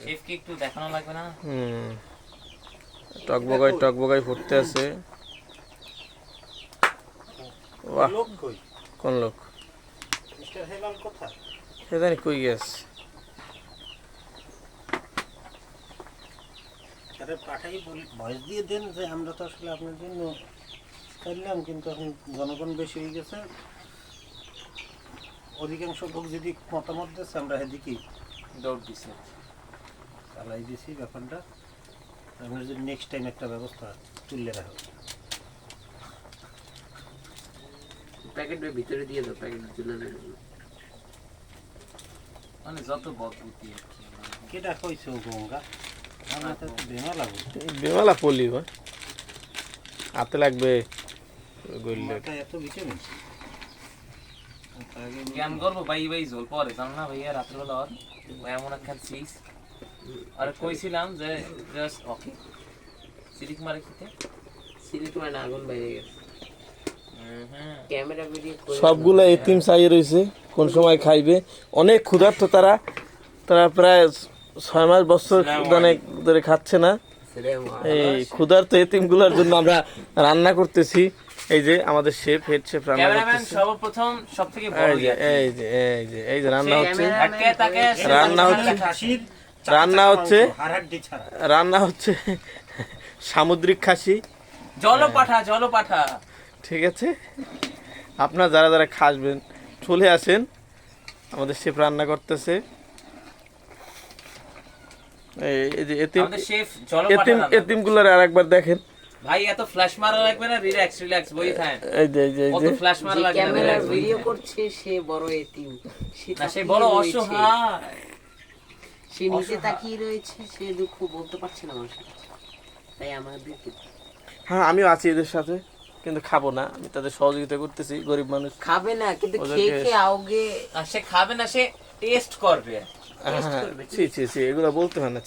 শেফকে একটু দেখানো লাগবে না? টকবগাই ফুটতে আছে। বাহ, কোন লোক? মিস্টার হেলাল কোথায়? সে জানি কই গেছে। আরে পাঠাই ভয়েস দিয়ে দেন যে আমরা তো আসলে আপনার জন্য করলাম, কিন্তু এখন জনগণ বেশি হয়ে গেছে, অধিকাংশ লোক যদি মতামত দিচ্ছে আমরা এদিকেই দৌড় দিছে। চালাই দিয়েছি ব্যাপারটা। আমরা যদি নেক্সট টাইম একটা ব্যবস্থা তুললে রাখো। প্যাকেটের ভিতরে দিয়ে দাও, প্যাকেট তুলে নেবে। মানে যত বদবুতি আর কি। কেটা কইছে ও গঙ্গা? আমরা তো বেমালা বলি। বেমালা পলি হয়, হাতে লাগবে গইলে। মাথায় এত ভিটামিন। জ্ঞান করবো ভাই ভাই জল পরে জান না ভাইয়া রাত্রেবেলা আর এমন একখান চিজ আর কইছিলাম যে জাস্ট ওকে সিলিক মারে খেতে, সিলিক মানে আগুন বাইরে গেছে। ক্যামেরা ভিডিও সবগুলো এতিম চাই রয়েছে, কোন সময় খাইবে। অনেক ক্ষুধার্ত তারা, প্রায় 6 মাস বছর অনেক ধরে খাচ্ছে না। এই ক্ষুধার্ত এতিমগুলোর জন্য আমরা রান্না করতেছি। এই যে আমাদের শেফ, হেড শেফ রান্না করতেছে। সর্বপ্রথম সবথেকে বড় এই যে রান্না হচ্ছে, রান্না হচ্ছে সামুদ্রিক খাসি, জলপাঠা। ঠিক আছে, আপনারা যারা যারা খাসবেন চলে আসেন, আমাদের শেফ রান্না করতেছে। এই যে এতিমগুলোর আরেকবার দেখেন ভাই, এত ফ্ল্যাশ মারা লাগবে না, রিল্যাক্স বই থাকেন। এই যে কত ফ্ল্যাশ মারা লাগবে, ক্যামেরা ভিডিও করছে সে বড় এতিম, সে বড় অসহায়, সে নিচে তাকিয়ে রয়েছে, সে দুঃখ বলতে পারছে না মানুষের কাছে। তাই আমাদেরকে, হ্যাঁ আমিও আছি এদের সাথে, কিন্তু খাবো না, আমি তাদের সহযোগিতা করতেছি। গরিব মানুষ খাবে না, কিন্তু খেয়ে আওগে। সে খাবে না, সে টেস্ট করবে। হ্যাঁ, ছি এগুলো বলতে হয় না।